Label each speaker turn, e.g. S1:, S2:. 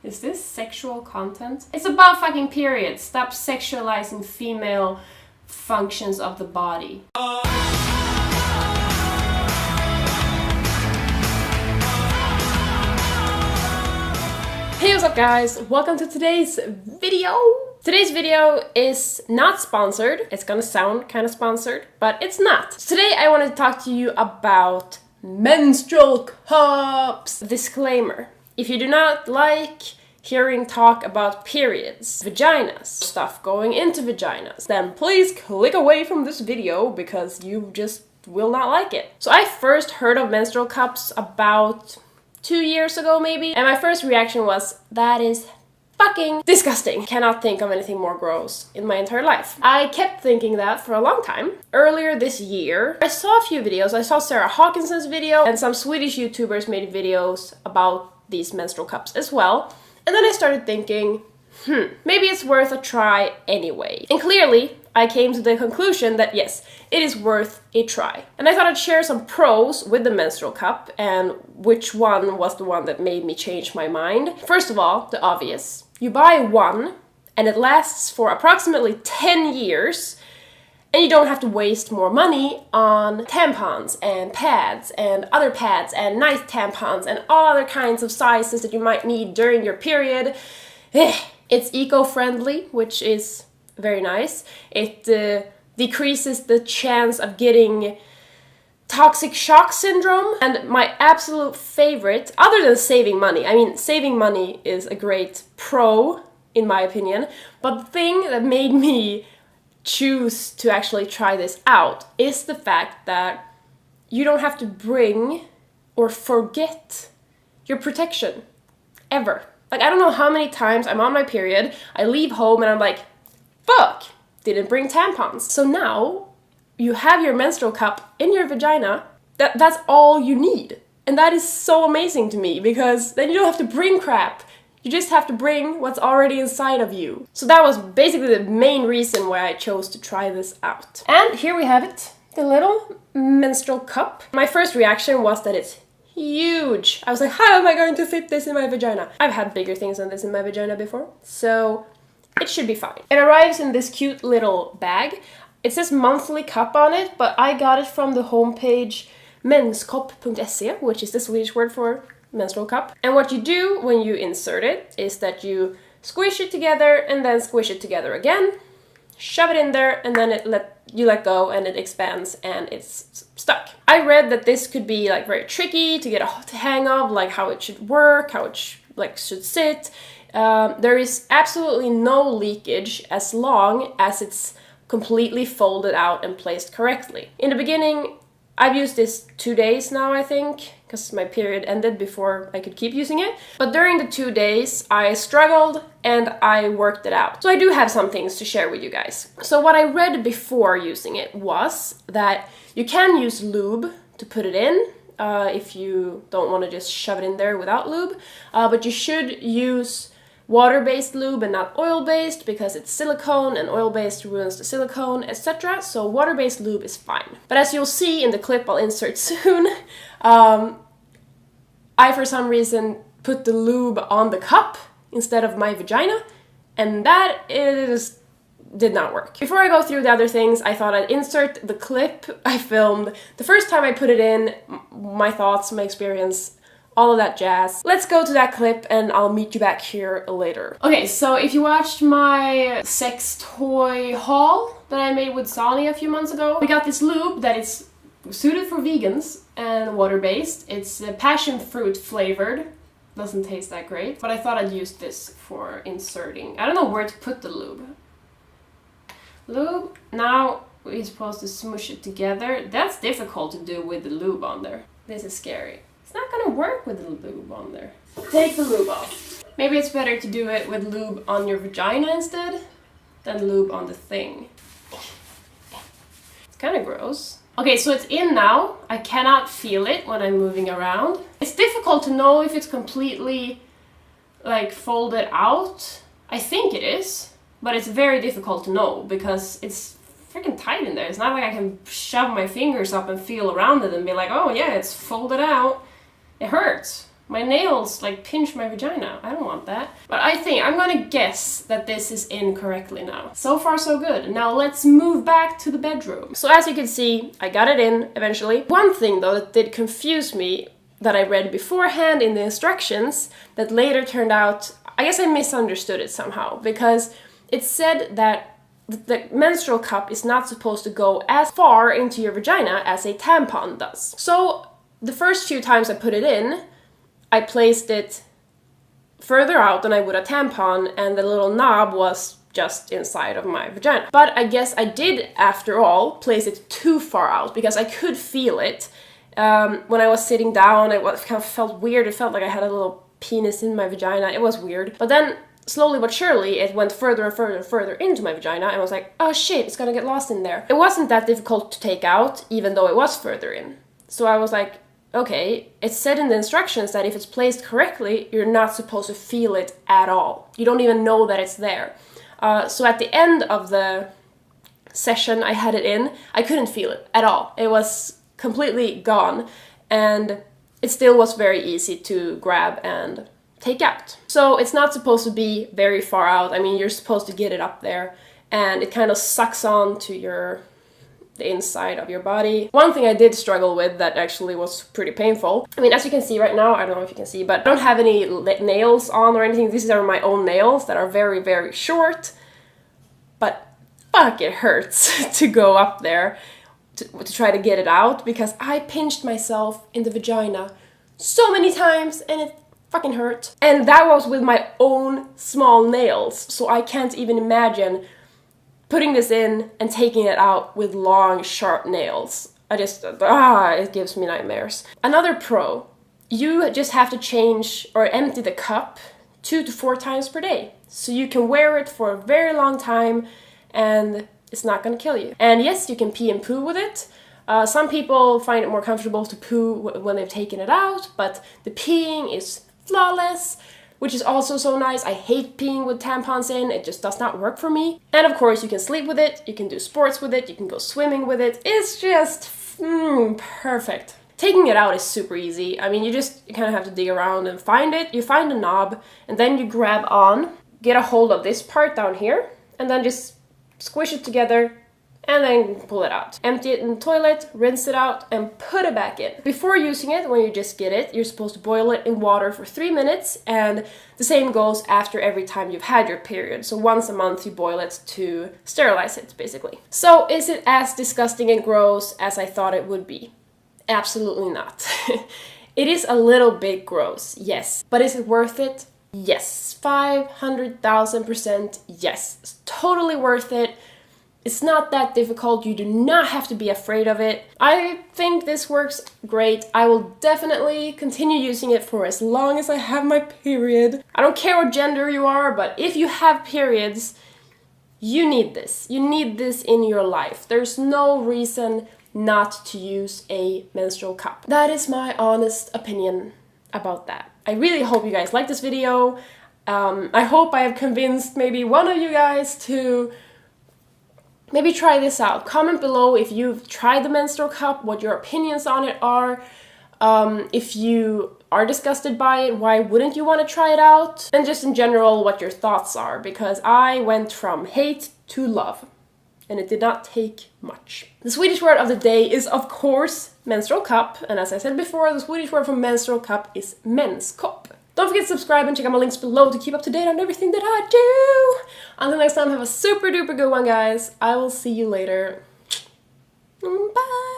S1: Is this sexual content? It's about fucking periods. Stop sexualizing female functions of the body. Hey, what's up guys? Welcome to today's video. Today's video is not sponsored. It's gonna sound kind of sponsored, but it's not. So today I wanted to talk to you about menstrual cups. Disclaimer. If you do not like hearing talk about periods, vaginas, stuff going into vaginas, then please click away from this video because you just will not like it. So I first heard of menstrual cups about 2 years ago maybe, and my first reaction was, that is fucking disgusting. Cannot think of anything more gross in my entire life. I kept thinking that for a long time. Earlier this year, I saw a few videos. I saw Sarah Hawkinson's video, and some Swedish YouTubers made videos about these menstrual cups as well. And then I started thinking, maybe it's worth a try anyway. And clearly, I came to the conclusion that yes, it is worth a try. And I thought I'd share some pros with the menstrual cup and which one was the one that made me change my mind. First of all, the obvious. You buy one and it lasts for approximately 10 years and you don't have to waste more money on tampons and pads and other pads and nice tampons and all other kinds of sizes that you might need during your period. It's eco-friendly, which is very nice. It decreases the chance of getting toxic shock syndrome. And my absolute favorite, other than saving money, I mean, saving money is a great pro, in my opinion, but the thing that made me choose to actually try this out is the fact that you don't have to bring or forget your protection, ever. Like, I don't know how many times I'm on my period, I leave home and I'm like, fuck, didn't bring tampons. So now you have your menstrual cup in your vagina. That's all you need. And that is so amazing to me because then you don't have to bring crap. You just have to bring what's already inside of you. So that was basically the main reason why I chose to try this out. And here we have it, the little menstrual cup. My first reaction was that it's huge. I was like, how am I going to fit this in my vagina? I've had bigger things than this in my vagina before, so it should be fine. It arrives in this cute little bag. It says monthly cup on it, but I got it from the homepage menskopp.se, which is the Swedish word for menstrual cup. And what you do when you insert it is that you squish it together and then squish it together again, shove it in there, and then you let go and it expands and it's stuck. I read that this could be like very tricky to get a hang of, like how it should work, how it should sit. There is absolutely no leakage as long as it's completely folded out and placed correctly. In the beginning, I've used this 2 days now, I think, because my period ended before I could keep using it. But during the 2 days, I struggled and I worked it out. So I do have some things to share with you guys. So what I read before using it was that you can use lube to put it in, if you don't want to just shove it in there without lube. But you should use water-based lube and not oil-based because it's silicone and oil-based ruins the silicone, etc. So water-based lube is fine. But as you'll see in the clip I'll insert soon, I for some reason put the lube on the cup instead of my vagina, and that did not work. Before I go through the other things, I thought I'd insert the clip I filmed the first time I put it in, my thoughts, my experience, all of that jazz. Let's go to that clip and I'll meet you back here later. Okay, so if you watched my sex toy haul that I made with Sani a few months ago, we got this lube that is suited for vegans and water-based. It's passion fruit flavored. Doesn't taste that great, but I thought I'd use this for inserting. I don't know where to put the lube. Now we're supposed to smush it together. That's difficult to do with the lube on there. This is scary. It's not gonna work with the lube on there. Take the lube off. Maybe it's better to do it with lube on your vagina instead than lube on the thing. It's kind of gross. Okay, so it's in now. I cannot feel it when I'm moving around. It's difficult to know if it's completely like folded out. I think it is, but it's very difficult to know because it's freaking tight in there. It's not like I can shove my fingers up and feel around it and be like, oh yeah, it's folded out. It hurts. My nails like pinch my vagina. I don't want that. But I think I'm gonna guess that this is in correctly now. So far so good. Now let's move back to the bedroom. So as you can see, I got it in eventually. One thing though that did confuse me that I read beforehand in the instructions that later turned out, I guess I misunderstood it somehow, because it said that the menstrual cup is not supposed to go as far into your vagina as a tampon does. So the first few times I put it in, I placed it further out than I would a tampon, and the little knob was just inside of my vagina. But I guess I did, after all, place it too far out, because I could feel it. When I was sitting down, it kind of felt weird. It felt like I had a little penis in my vagina. It was weird. But then, slowly but surely, it went further and further and further into my vagina, and I was like, oh shit, it's gonna get lost in there. It wasn't that difficult to take out, even though it was further in. So I was like, okay, it's said in the instructions that if it's placed correctly, you're not supposed to feel it at all. You don't even know that it's there. So at the end of the session I had it in, I couldn't feel it at all. It was completely gone, and it still was very easy to grab and take out. So it's not supposed to be very far out. I mean, you're supposed to get it up there, and it kind of sucks on to the inside of your body. One thing I did struggle with that actually was pretty painful. I mean, as you can see right now, I don't know if you can see, but I don't have any nails on or anything. These are my own nails that are very, very short, but fuck, it hurts to go up there to try to get it out, because I pinched myself in the vagina so many times and it fucking hurt. And that was with my own small nails, so I can't even imagine putting this in and taking it out with long, sharp nails. It gives me nightmares. Another pro, you just have to change or empty the cup 2 to 4 times per day. So you can wear it for a very long time and it's not gonna kill you. And yes, you can pee and poo with it. Some people find it more comfortable to poo when they've taken it out, but the peeing is flawless, which is also so nice. I hate peeing with tampons in, it just does not work for me. And of course you can sleep with it, you can do sports with it, you can go swimming with it. It's just perfect. Taking it out is super easy. I mean, you kind of have to dig around and find it. You find a knob and then you grab on, get a hold of this part down here, and then just squish it together and then pull it out. Empty it in the toilet, rinse it out, and put it back in. Before using it, when you just get it, you're supposed to boil it in water for 3 minutes, and the same goes after every time you've had your period. So once a month you boil it to sterilize it, basically. So is it as disgusting and gross as I thought it would be? Absolutely not. It is a little bit gross, yes. But is it worth it? Yes. 500,000% yes. It's totally worth it. It's not that difficult, you do not have to be afraid of it. I think this works great. I will definitely continue using it for as long as I have my period. I don't care what gender you are, but if you have periods, you need this. You need this in your life. There's no reason not to use a menstrual cup. That is my honest opinion about that. I really hope you guys like this video. I hope I have convinced maybe one of you guys to maybe try this out. Comment below if you've tried the menstrual cup, what your opinions on it are. If you are disgusted by it, why wouldn't you want to try it out? And just in general, what your thoughts are, because I went from hate to love. And it did not take much. The Swedish word of the day is, of course, menstrual cup. And as I said before, the Swedish word for menstrual cup is menskopp. Don't forget to subscribe and check out my links below to keep up to date on everything that I do. Until next time, have a super duper good one, guys. I will see you later. Bye.